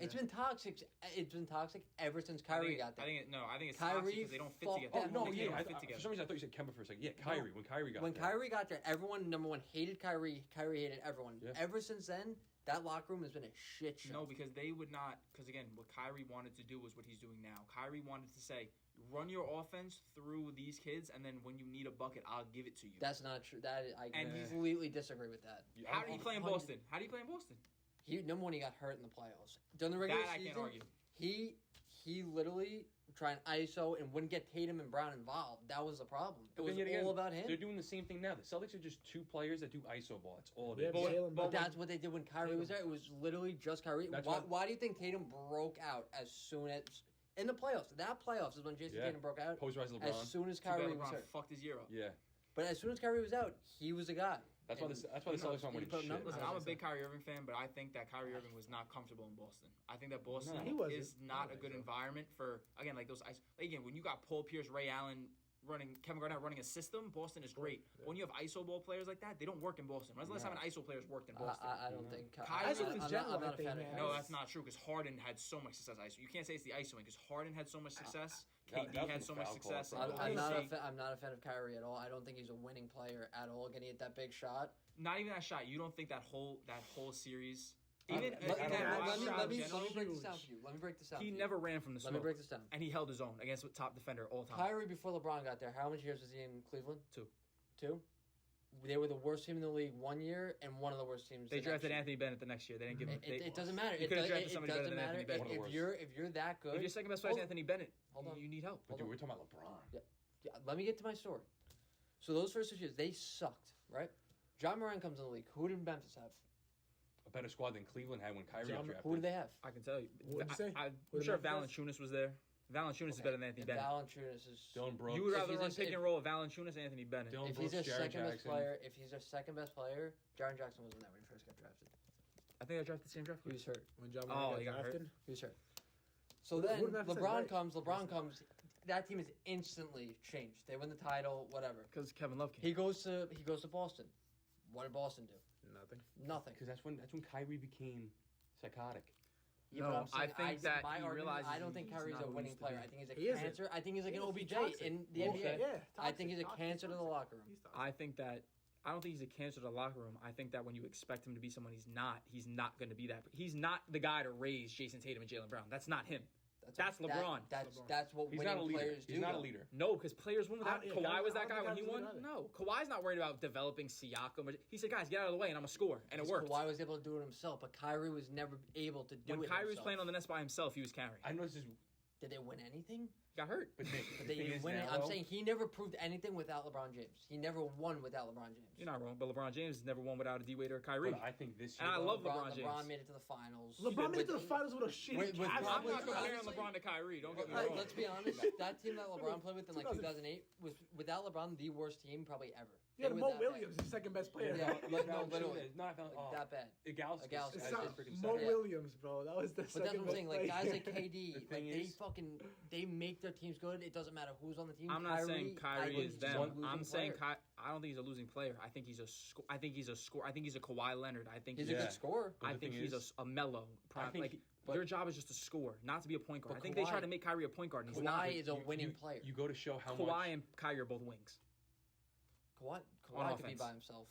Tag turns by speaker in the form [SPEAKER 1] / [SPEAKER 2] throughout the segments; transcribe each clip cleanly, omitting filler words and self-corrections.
[SPEAKER 1] It's been toxic. It's been toxic ever since Kyrie got there.
[SPEAKER 2] I think it's
[SPEAKER 1] Kyrie
[SPEAKER 2] toxic because they don't fit together.
[SPEAKER 1] Oh, no,
[SPEAKER 2] they
[SPEAKER 1] yeah.
[SPEAKER 2] don't fit together.
[SPEAKER 3] For some reason, I thought you said Kemba for a second. Yeah, Kyrie. When Kyrie got there.
[SPEAKER 1] Kyrie got there, everyone, number one, hated Kyrie. Kyrie hated everyone.
[SPEAKER 3] Yeah.
[SPEAKER 1] Ever since then, that locker room has been a shit show.
[SPEAKER 2] No, because they would not. Because again, what Kyrie wanted to do was what he's doing now. Kyrie wanted to say, run your offense through these kids, and then when you need a bucket, I'll give it to you.
[SPEAKER 1] That's not true. I completely disagree with that.
[SPEAKER 2] How did he play in Boston?
[SPEAKER 1] Number one, he got hurt in the playoffs. During the regular season,
[SPEAKER 2] I can't argue.
[SPEAKER 1] He literally tried ISO and wouldn't get Tatum and Brown involved. That was the problem. It was all about him.
[SPEAKER 3] They're doing the same thing now. The Celtics are just two players that do ISO ball. That's all it is.
[SPEAKER 1] But that's what they did when Kyrie was there. It was literally just Kyrie. Why do you think Tatum broke out as soon as in the playoffs? That playoffs is when Jason Tatum broke out.
[SPEAKER 3] Post-rise LeBron.
[SPEAKER 1] As soon as Kyrie was
[SPEAKER 2] LeBron
[SPEAKER 1] hurt.
[SPEAKER 2] fucked his year up.
[SPEAKER 3] Yeah.
[SPEAKER 1] But as soon as Kyrie was out, he was a guy.
[SPEAKER 3] That's why the Celtics aren't winning shit.
[SPEAKER 2] Listen, I'm a big Kyrie Irving fan, but I think that Kyrie Irving was not comfortable in Boston. I think that Boston is not a good environment for, again, like those ice. Again, when you got Paul Pierce, Ray Allen Kevin Garnett running a system, Boston is great. But when you have ISO ball players like that, they don't work in Boston. When's the last time an ISO player's worked in Boston?
[SPEAKER 1] I don't think
[SPEAKER 2] Kyrie.
[SPEAKER 1] I'm not a fan of Kyrie.
[SPEAKER 2] No, that's not true because Harden had so much success. ISO. You can't say it's the ISOing because Harden had so much success. KD had so much success.
[SPEAKER 1] I'm not a fan of Kyrie at all. I don't think he's a winning player at all. Getting at that big shot.
[SPEAKER 2] Not even that shot. You don't think that whole series.
[SPEAKER 1] Let me break this down for you. Let me break this down.
[SPEAKER 2] He never ran from the smoke.
[SPEAKER 1] Let me break this down.
[SPEAKER 2] And he held his own against the top defender all time.
[SPEAKER 1] Kyrie, before LeBron got there, how many years was he in Cleveland?
[SPEAKER 2] 2.
[SPEAKER 1] They were the worst team in the league one year and one of the worst teams.
[SPEAKER 2] They drafted Anthony Bennett the next year. They didn't give him.
[SPEAKER 1] It doesn't matter.
[SPEAKER 2] You could have drafted somebody better than Anthony Bennett.
[SPEAKER 1] If you're that good,
[SPEAKER 2] if your second best player is Anthony Bennett, you need help.
[SPEAKER 3] But dude, we're talking about LeBron.
[SPEAKER 1] Yeah. Let me get to my story. So those first 6 years, they sucked, right? John Moran comes in the league. Who did Memphis have?
[SPEAKER 3] A better squad than Cleveland had when Kyrie got drafted.
[SPEAKER 1] Who did they have?
[SPEAKER 2] I can tell you.
[SPEAKER 4] What did you say?
[SPEAKER 2] I'm sure Valanciunas was there. Valanciunas is better than Anthony Bennett.
[SPEAKER 1] Valanciunas is
[SPEAKER 3] Dylan Brooks.
[SPEAKER 2] You would rather run pick and roll with Valanciunas and Anthony Bennett.
[SPEAKER 3] Dylan
[SPEAKER 1] if
[SPEAKER 3] Brooks,
[SPEAKER 1] he's their
[SPEAKER 3] Jaren
[SPEAKER 1] second best
[SPEAKER 3] Jackson.
[SPEAKER 1] player, Jaren Jackson wasn't there when he first got drafted.
[SPEAKER 2] I think I drafted the same draft.
[SPEAKER 1] He was hurt.
[SPEAKER 4] When John Moran got drafted?
[SPEAKER 2] hurt.
[SPEAKER 1] He was hurt. So then LeBron comes. That team is instantly changed. They win the title, whatever.
[SPEAKER 2] Because Kevin Love came.
[SPEAKER 1] He goes to Boston. What did Boston do? Nothing.
[SPEAKER 3] Because that's when Kyrie became psychotic.
[SPEAKER 1] Yeah,
[SPEAKER 2] No,
[SPEAKER 1] but I'm saying,
[SPEAKER 2] I think that
[SPEAKER 1] my
[SPEAKER 2] he
[SPEAKER 1] argument,
[SPEAKER 2] realizes
[SPEAKER 1] I don't think
[SPEAKER 2] he's
[SPEAKER 1] Kyrie's
[SPEAKER 2] not
[SPEAKER 1] a
[SPEAKER 2] who he
[SPEAKER 1] winning
[SPEAKER 2] used to
[SPEAKER 1] player.
[SPEAKER 2] be.
[SPEAKER 1] I think he's a
[SPEAKER 4] He isn't.
[SPEAKER 1] cancer. I think he's like an OBJ
[SPEAKER 4] toxic.
[SPEAKER 1] in the NBA.
[SPEAKER 4] Yeah,
[SPEAKER 1] I think he's a cancer to the locker room.
[SPEAKER 2] I don't think he's a cancer to the locker room. I think that when you expect him to be someone he's not going to be that. He's not the guy to raise Jason Tatum and Jaylen Brown. That's not him. That's LeBron.
[SPEAKER 1] That's what
[SPEAKER 3] He's
[SPEAKER 1] winning
[SPEAKER 3] not a leader.
[SPEAKER 1] players do.
[SPEAKER 3] He's not a leader.
[SPEAKER 2] No, because players win without. Kawhi was that guy when he
[SPEAKER 4] Kawhi's
[SPEAKER 2] won. No, Kawhi's not worried about developing Siakam. He said, "Guys, get out of the way, and I'm gonna score," and it worked.
[SPEAKER 1] Kawhi was able to do it himself, but Kyrie was never able to do it.
[SPEAKER 2] When Kyrie was
[SPEAKER 1] himself.
[SPEAKER 2] playing on the Nets by himself, he was carrying.
[SPEAKER 3] I know this is.
[SPEAKER 1] Did they win anything?
[SPEAKER 2] He got hurt.
[SPEAKER 3] But
[SPEAKER 1] They didn't win it. I'm saying he never proved anything without LeBron James. He never won without LeBron James.
[SPEAKER 2] You're not wrong, but LeBron James never won without a D-Wade or Kyrie.
[SPEAKER 3] But I think this year.
[SPEAKER 2] And I love LeBron James.
[SPEAKER 1] LeBron made it to the finals.
[SPEAKER 4] LeBron made it to the finals with a shitty Cavs.
[SPEAKER 2] I'm not
[SPEAKER 1] Honestly,
[SPEAKER 2] comparing LeBron to Kyrie. Don't get me wrong.
[SPEAKER 1] Let's be honest. That team that LeBron played with in like 2008 was, without LeBron, the worst team probably ever.
[SPEAKER 4] Yeah,
[SPEAKER 1] They were
[SPEAKER 4] Mo
[SPEAKER 1] that
[SPEAKER 4] Williams,
[SPEAKER 1] bad.
[SPEAKER 4] the second best player.
[SPEAKER 1] Yeah, literally.
[SPEAKER 3] It's not
[SPEAKER 1] that bad.
[SPEAKER 3] Igauskas.
[SPEAKER 1] Igauskas.
[SPEAKER 4] Mo Williams, bro. That was the
[SPEAKER 1] But
[SPEAKER 4] second
[SPEAKER 1] that's what I'm
[SPEAKER 4] best
[SPEAKER 1] saying. Like guys like
[SPEAKER 4] player.
[SPEAKER 1] KD, they make their teams good. It doesn't matter who's on the team.
[SPEAKER 2] I'm not saying Kyrie is them. I'm saying
[SPEAKER 1] player.
[SPEAKER 2] I don't think he's a losing player. I think he's a score. I think he's a Kawhi Leonard. I think
[SPEAKER 1] He's a good scorer.
[SPEAKER 2] I think he's a mellow.
[SPEAKER 3] But
[SPEAKER 2] your job is just to score, not to be a point guard. I think
[SPEAKER 1] Kawhi-
[SPEAKER 2] they try to make Kyrie a point guard, and he's
[SPEAKER 1] Kawhi
[SPEAKER 2] not.
[SPEAKER 1] is a winning player.
[SPEAKER 3] You go to show how much.
[SPEAKER 2] Kawhi and Kyrie are both wings.
[SPEAKER 1] Kawhi could be
[SPEAKER 2] offense.
[SPEAKER 1] by himself.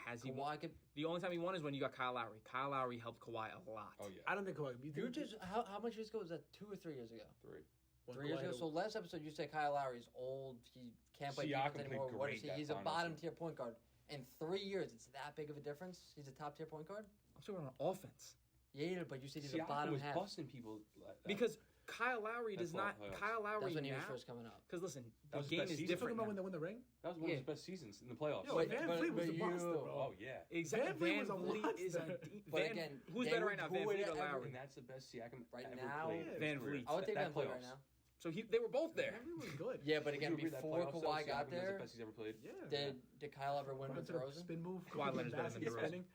[SPEAKER 2] Has he?
[SPEAKER 1] Kawhi could.
[SPEAKER 2] The only time he won is when you got Kyle Lowry. Kyle Lowry helped Kawhi a lot.
[SPEAKER 3] Oh yeah.
[SPEAKER 4] I don't think Kawhi.
[SPEAKER 1] You just how much years ago was that? 2 or 3 years ago?
[SPEAKER 3] 3.
[SPEAKER 1] 3 years ago. So last episode you said Kyle Lowry's old. He can't play
[SPEAKER 3] Siakam
[SPEAKER 1] defense anymore.
[SPEAKER 3] played
[SPEAKER 1] What is he?
[SPEAKER 3] great
[SPEAKER 1] He's
[SPEAKER 3] that
[SPEAKER 1] a
[SPEAKER 3] finals.
[SPEAKER 1] bottom tier point guard. In 3 years, it's that big of a difference. He's a top tier point guard.
[SPEAKER 2] I'm talking about offense.
[SPEAKER 1] Yeah, but you said he's a
[SPEAKER 3] Siakam
[SPEAKER 1] bottom
[SPEAKER 3] was
[SPEAKER 1] half.
[SPEAKER 3] busting people
[SPEAKER 2] Because Kyle Lowry does
[SPEAKER 3] That's
[SPEAKER 2] not.
[SPEAKER 3] playoffs.
[SPEAKER 2] Kyle Lowry
[SPEAKER 1] That's when he was
[SPEAKER 2] now.
[SPEAKER 1] first coming up.
[SPEAKER 2] Because listen, the
[SPEAKER 3] That was his
[SPEAKER 2] game
[SPEAKER 3] best
[SPEAKER 2] is
[SPEAKER 3] season.
[SPEAKER 4] Talking
[SPEAKER 2] different
[SPEAKER 4] about
[SPEAKER 2] now.
[SPEAKER 4] when they win the ring?
[SPEAKER 3] that was one of his best seasons in the playoffs.
[SPEAKER 4] Yo, Van Fleet was a monster, bro.
[SPEAKER 3] Oh yeah.
[SPEAKER 2] Exactly.
[SPEAKER 4] Van Fleet was a
[SPEAKER 2] Van Fleet is a
[SPEAKER 4] monster.
[SPEAKER 2] deep.
[SPEAKER 1] But again,
[SPEAKER 2] who's
[SPEAKER 1] they
[SPEAKER 2] better
[SPEAKER 1] would-
[SPEAKER 2] right now,
[SPEAKER 1] who
[SPEAKER 2] Van
[SPEAKER 1] would
[SPEAKER 2] Fleet or
[SPEAKER 1] ever-
[SPEAKER 2] Lowry?
[SPEAKER 3] And that's the best Siakam
[SPEAKER 1] Right
[SPEAKER 3] ever
[SPEAKER 1] now,
[SPEAKER 3] played.
[SPEAKER 1] yeah,
[SPEAKER 2] Van Fleet.
[SPEAKER 1] I would take
[SPEAKER 3] That
[SPEAKER 1] Van Fleet
[SPEAKER 3] playoffs.
[SPEAKER 1] right now.
[SPEAKER 2] So they were both there.
[SPEAKER 4] Van Fleet was good.
[SPEAKER 1] Yeah, but
[SPEAKER 3] Would
[SPEAKER 1] again,
[SPEAKER 3] you agree that
[SPEAKER 1] before
[SPEAKER 3] playoffs, though,
[SPEAKER 1] Kawhi got
[SPEAKER 3] Siakam was the
[SPEAKER 1] there,
[SPEAKER 3] best he's ever played.
[SPEAKER 4] Yeah.
[SPEAKER 1] did Kyle ever win with
[SPEAKER 4] Went to the
[SPEAKER 1] DeRozan?
[SPEAKER 4] spin move.
[SPEAKER 2] Kawhi Leonard's better than
[SPEAKER 4] basket
[SPEAKER 2] DeRozan.
[SPEAKER 4] spinning.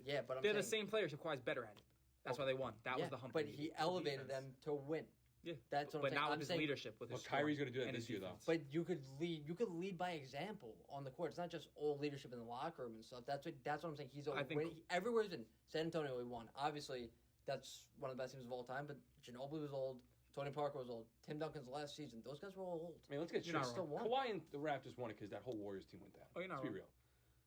[SPEAKER 1] Yeah, but I'm
[SPEAKER 2] They're the
[SPEAKER 1] saying,
[SPEAKER 2] same players. Kawhi's better at it. That's why they won. That was the hump.
[SPEAKER 1] But he elevated them to win.
[SPEAKER 2] Yeah,
[SPEAKER 1] That's what
[SPEAKER 2] but
[SPEAKER 1] I'm saying.
[SPEAKER 2] not
[SPEAKER 1] I'm
[SPEAKER 2] with his
[SPEAKER 1] saying-
[SPEAKER 2] leadership. With his
[SPEAKER 3] Well, Kyrie's
[SPEAKER 2] scoring
[SPEAKER 3] gonna do that
[SPEAKER 2] and
[SPEAKER 3] this
[SPEAKER 2] his
[SPEAKER 3] year, though.
[SPEAKER 2] defense.
[SPEAKER 1] But you could lead. You could lead by example on the court. It's not just all leadership in the locker room and stuff. That's what I'm saying. He's
[SPEAKER 2] I think-
[SPEAKER 1] everywhere he's been. San Antonio, he won. Obviously, that's one of the best teams of all time. But Ginobili was old. Tony Parker was old. Tim Duncan's last season. Those guys were all old.
[SPEAKER 3] I mean, let's get straight.
[SPEAKER 1] Still won.
[SPEAKER 3] Kawhi and the Raptors won it because that whole Warriors team went down.
[SPEAKER 2] Oh, you're not
[SPEAKER 3] Let's be
[SPEAKER 2] wrong.
[SPEAKER 3] real.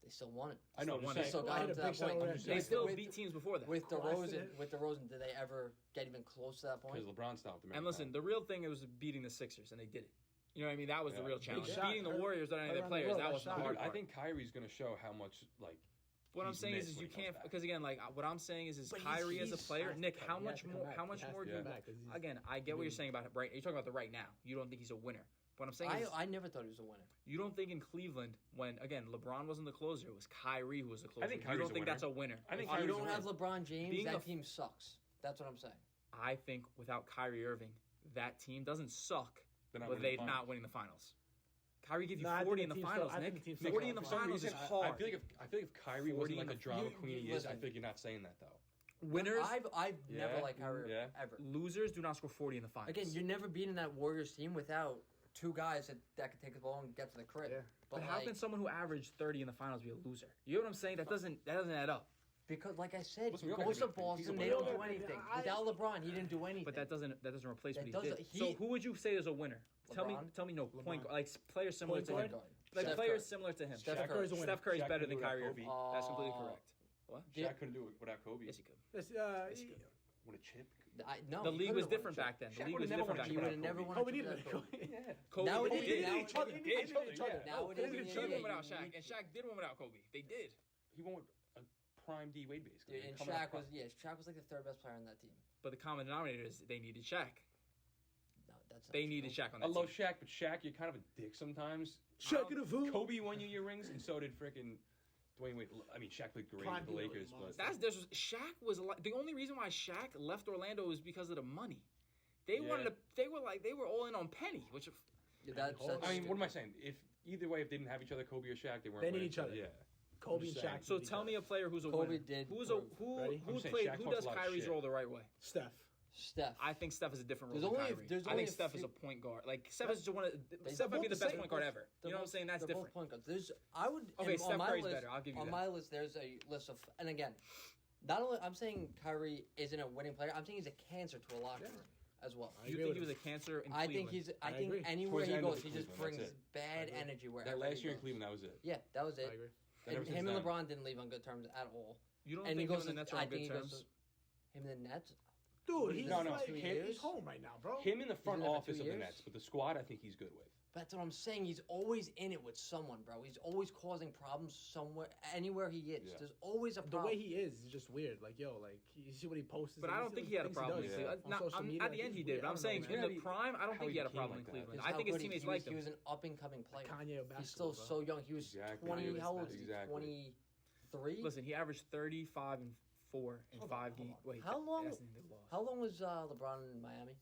[SPEAKER 1] They still won it.
[SPEAKER 3] I know.
[SPEAKER 1] They still got to that point.
[SPEAKER 2] They still beat teams before that.
[SPEAKER 1] With DeRozan, did they ever get even close to that point?
[SPEAKER 3] Because LeBron stopped them.
[SPEAKER 2] And listen, the real thing was beating the Sixers, and they did it. You know what I mean? That was the real challenge. Beating the Warriors without any of their players, that was the hard part.
[SPEAKER 3] I think Kyrie's going to show how much, like,
[SPEAKER 2] what I'm saying is you can't, because again, like what I'm saying is Kyrie as a player, Nick, how much more do you, again, I get what you're saying about it, right? You're talking about the right now. You don't think he's a winner. What I'm saying is,
[SPEAKER 1] I never thought he was a winner.
[SPEAKER 2] You don't think in Cleveland, when again LeBron wasn't the closer, it was Kyrie who was the closer.
[SPEAKER 3] I think
[SPEAKER 2] you don't think that's a winner.
[SPEAKER 3] I think
[SPEAKER 1] if you don't have LeBron James, that team sucks. That's what I'm saying.
[SPEAKER 2] I think without Kyrie Irving, that team doesn't suck, but they're not winning the finals. Kyrie gave you 40 in the finals, Nick. 40 in the finals is hard.
[SPEAKER 3] I feel like if Kyrie wasn't like the drama queen he is, I feel like you're not saying that though.
[SPEAKER 2] Winners,
[SPEAKER 1] I've never liked Kyrie ever.
[SPEAKER 2] Losers do not score 40 in the finals.
[SPEAKER 1] Again, you're never beating that Warriors team without two guys that could take the ball and get to the crib.
[SPEAKER 4] Yeah.
[SPEAKER 2] But how can someone who averaged 30 in the finals be a loser? You know what I'm saying? That doesn't add up.
[SPEAKER 1] Because, like I said, he goes to Boston, they don't do anything. Without LeBron, he didn't do anything.
[SPEAKER 2] But that doesn't replace what he did. So who would you say is a winner?
[SPEAKER 1] LeBron?
[SPEAKER 2] Tell me no point guard, like players similar to him. Like players similar to him.
[SPEAKER 1] Steph Curry's a winner.
[SPEAKER 2] Steph Curry's better than Kyrie Irving. That's completely correct. What?
[SPEAKER 3] Shaq couldn't do it without Kobe.
[SPEAKER 2] Yes, he could.
[SPEAKER 3] Yes, he could. Win a chip.
[SPEAKER 1] No,
[SPEAKER 2] the league was different back then. The league was different back then.
[SPEAKER 1] He would have never won a chip without Kobe.
[SPEAKER 2] Kobe
[SPEAKER 1] did.
[SPEAKER 2] Now it is. He did one without Shaq, and Shaq did one without Kobe. They did.
[SPEAKER 3] He won with a prime D Wade basically.
[SPEAKER 1] And Shaq was like the third best player on that team.
[SPEAKER 2] But the common denominator is they needed Shaq.
[SPEAKER 1] No, that's not
[SPEAKER 2] they needed Shaq on that team.
[SPEAKER 3] I love Shaq, but Shaq, you're kind of a dick sometimes.
[SPEAKER 4] Shaq in a voodoo.
[SPEAKER 3] Kobe won you your rings, and so did frickin' Dwayne Wade. I mean, Shaq played great with the Lakers, but
[SPEAKER 2] Shaq was the only reason why Shaq left Orlando was because of the money. They wanted to. They were all in on Penny, which.
[SPEAKER 3] I mean, what am I saying? If either way, if they didn't have each other, Kobe or Shaq, they weren't.
[SPEAKER 4] They need each other.
[SPEAKER 3] Yeah.
[SPEAKER 4] Kobe and Shaq.
[SPEAKER 2] So tell me a player who's a
[SPEAKER 1] Kobe
[SPEAKER 2] winner.
[SPEAKER 1] Did.
[SPEAKER 2] Who does Kyrie's role the right way?
[SPEAKER 4] Steph.
[SPEAKER 2] I think Steph is a different role than Kyrie. I think Steph is a point guard. Like Steph is just Steph might be the best point guard ever. You know what I'm saying? That's different.
[SPEAKER 1] Point guards. I would.
[SPEAKER 2] Okay, Steph Curry's better. I'll give you that.
[SPEAKER 1] On my list, there's a list of, and again, not only I'm saying Kyrie isn't a winning player. I'm saying he's a cancer to a locker room as well.
[SPEAKER 2] You think he was a cancer in Cleveland?
[SPEAKER 1] I think anywhere he goes, he just brings bad energy wherever.
[SPEAKER 3] That last year in Cleveland, that was it.
[SPEAKER 1] Yeah, that was it.
[SPEAKER 4] I agree.
[SPEAKER 1] And him and LeBron didn't leave on good terms at all.
[SPEAKER 2] You don't think him and the Nets are on good terms?
[SPEAKER 1] Him and the Nets?
[SPEAKER 4] Dude, he's
[SPEAKER 1] he's
[SPEAKER 4] home right now, bro.
[SPEAKER 3] Him in the front office of the Nets, but the squad, I think he's good with.
[SPEAKER 1] That's what I'm saying. He's always in it with someone, bro. He's always causing problems somewhere, anywhere he is. Yeah. There's always a problem.
[SPEAKER 4] The way he is just weird. Like, yo, you see what he posts.
[SPEAKER 2] But I don't think he had a problem in Cleveland. At the end, he did. But I'm saying in the prime, I don't think he had a problem in Cleveland. I think his teammates liked him.
[SPEAKER 1] He was an up-and-coming player.
[SPEAKER 4] Kanye of basketball.
[SPEAKER 1] He's still so young. He was 20. How old is he? 23.
[SPEAKER 2] Listen, he averaged 35 and 4 in 5 games. Wait,
[SPEAKER 1] how long was LeBron in Miami?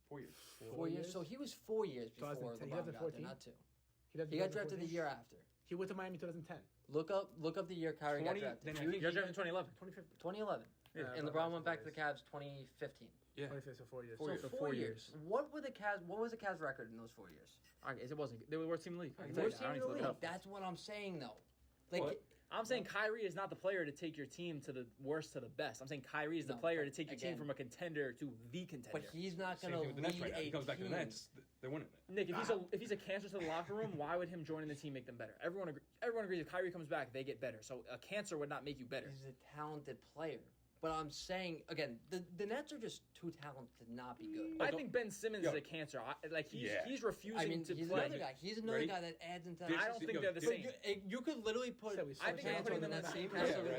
[SPEAKER 3] 4 years.
[SPEAKER 1] 4 years. So he was 4 years before LeBron got there, not 2. He got drafted the year after.
[SPEAKER 4] He went to Miami 2010.
[SPEAKER 1] Look up the year Kyrie got drafted.
[SPEAKER 2] He got drafted in 2011.
[SPEAKER 1] 2011. Yeah, and LeBron went back to the Cavs 2015.
[SPEAKER 3] Yeah.
[SPEAKER 4] 2015, so 4 years.
[SPEAKER 1] So 4 years. What was the Cavs record in those 4 years?
[SPEAKER 2] It wasn't. They were worst team in the league.
[SPEAKER 1] Worst team in the league. That's what I'm saying, though. Like.
[SPEAKER 2] I'm saying Kyrie is not the player to take your team to the worst to the best. I'm saying Kyrie is the player to take your team from a contender to the contender.
[SPEAKER 1] But he's not going to lead a team.
[SPEAKER 3] He comes back to the Nets. They're winning it.
[SPEAKER 2] Nick, if he's a cancer to the locker room, why would him joining the team make them better? Everyone agrees if Kyrie comes back, they get better. So a cancer would not make you better.
[SPEAKER 1] He's a talented player. But I'm saying, again, the Nets are just too talented to not be good.
[SPEAKER 2] I think Ben Simmons is a cancer. He's refusing to
[SPEAKER 1] he's
[SPEAKER 2] play.
[SPEAKER 1] Another guy. He's another guy that adds into.
[SPEAKER 2] I don't think they're the same.
[SPEAKER 1] You could literally put.
[SPEAKER 2] I think you're putting them in the same category. I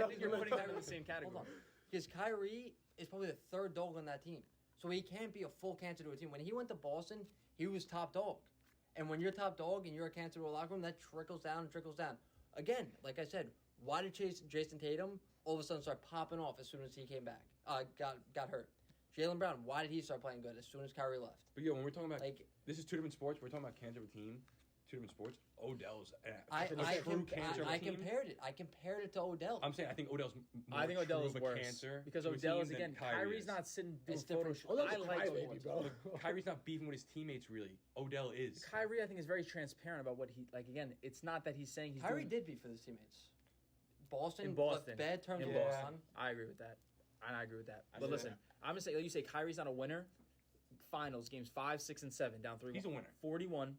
[SPEAKER 2] think you're putting them in the same category.
[SPEAKER 1] Hold on, because Kyrie is probably the third dog on that team, so he can't be a full cancer to a team. When he went to Boston, he was top dog, and when you're top dog and you're a cancer to a locker room, that trickles down. Again, like I said, why did Jason Tatum all of a sudden start popping off as soon as he came back? Got hurt. Jaylen Brown, why did he start playing good as soon as Kyrie left?
[SPEAKER 3] But when we're talking about this is two different sports. We're talking about cancer of a team. Two different sports. Odell's
[SPEAKER 1] I compared it. I compared it to Odell.
[SPEAKER 3] I'm saying I think Odell's more
[SPEAKER 2] I think Odell is worse
[SPEAKER 3] cancer
[SPEAKER 2] because Odell is again. Kyrie's not sitting doing photo shoots. I like
[SPEAKER 4] bro.
[SPEAKER 3] Kyrie's not beefing with his teammates really. Odell is.
[SPEAKER 2] Kyrie, I think, is very transparent about what he like. Again, it's not that he's saying he's.
[SPEAKER 1] Kyrie did beef with his teammate. Boston.
[SPEAKER 2] In Boston.
[SPEAKER 1] Bad terms
[SPEAKER 2] in
[SPEAKER 1] in
[SPEAKER 2] Boston. I agree with that.
[SPEAKER 5] I agree with that.
[SPEAKER 4] I
[SPEAKER 5] But
[SPEAKER 4] see
[SPEAKER 5] listen,
[SPEAKER 4] that.
[SPEAKER 5] I'm gonna say, like you say, Kyrie's not a winner. Finals games 5, 6, and 7 down 3.
[SPEAKER 3] He's a winner.
[SPEAKER 5] 41,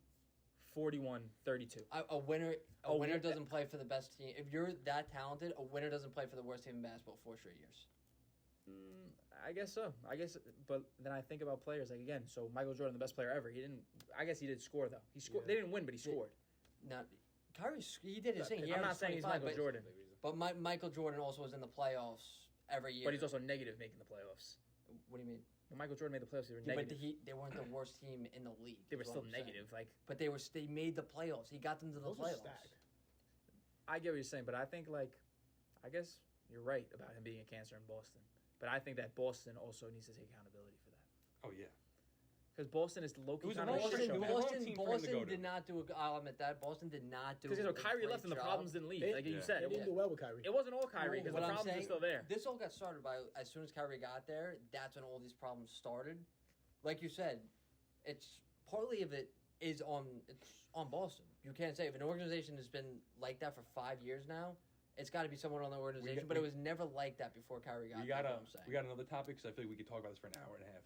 [SPEAKER 5] 41, 32.
[SPEAKER 1] A winner
[SPEAKER 5] Oh,
[SPEAKER 1] winner
[SPEAKER 5] yeah.
[SPEAKER 1] doesn't play for the best team. If you're that talented, a winner doesn't play for the worst team in basketball 4 straight years.
[SPEAKER 5] I guess so. But then I think about players like again. So Michael Jordan, the best player ever. He didn't. I guess he did score though. He scored.
[SPEAKER 4] Yeah.
[SPEAKER 5] They didn't win, but he scored.
[SPEAKER 1] Not Kyrie. He did his thing. He
[SPEAKER 5] I'm not
[SPEAKER 1] averaged
[SPEAKER 5] saying he's
[SPEAKER 1] 25,
[SPEAKER 5] Michael Jordan,
[SPEAKER 1] But Michael Jordan also was in the playoffs every year.
[SPEAKER 5] but he's also negative making the playoffs.
[SPEAKER 1] What do you mean?
[SPEAKER 5] When Michael Jordan made the playoffs, they were
[SPEAKER 1] Yeah,
[SPEAKER 5] negative.
[SPEAKER 1] but they weren't the worst team in the league.
[SPEAKER 5] They were
[SPEAKER 1] is what
[SPEAKER 5] still
[SPEAKER 1] I'm saying.
[SPEAKER 5] negative. Like
[SPEAKER 1] But they made the playoffs. He got them to the
[SPEAKER 4] Those are
[SPEAKER 1] playoffs.
[SPEAKER 4] stacked.
[SPEAKER 5] I get what you're saying, but I think I guess you're right about him being a cancer in Boston. But I think that Boston also needs to take accountability for that
[SPEAKER 3] Oh yeah.
[SPEAKER 5] because Boston is low key
[SPEAKER 3] It was
[SPEAKER 5] kind
[SPEAKER 3] a
[SPEAKER 5] of
[SPEAKER 3] wrong
[SPEAKER 5] shit
[SPEAKER 3] team.
[SPEAKER 5] show.
[SPEAKER 3] It was a wrong
[SPEAKER 1] Boston
[SPEAKER 3] team for him to go
[SPEAKER 1] Boston
[SPEAKER 3] to.
[SPEAKER 1] did not do. I'll admit that Boston did not do.
[SPEAKER 5] Because
[SPEAKER 1] a
[SPEAKER 5] Kyrie
[SPEAKER 1] great
[SPEAKER 5] left and the
[SPEAKER 1] job.
[SPEAKER 5] problems didn't leave.
[SPEAKER 4] They-
[SPEAKER 5] Like you
[SPEAKER 1] Yeah.
[SPEAKER 5] said,
[SPEAKER 4] They didn't do well with Kyrie.
[SPEAKER 5] it wasn't all Kyrie because the
[SPEAKER 1] What I'm
[SPEAKER 5] problems are
[SPEAKER 1] saying-
[SPEAKER 5] still there.
[SPEAKER 1] This all got started by as soon as Kyrie got there. That's when all these problems started. Like you said, it's partly of it is on Boston. You can't say if an organization has been like that for 5 years now, it's got to be someone on the organization. But it was never like that before Kyrie got there.
[SPEAKER 3] We got another topic, so I feel like we could talk about this for an hour and a half.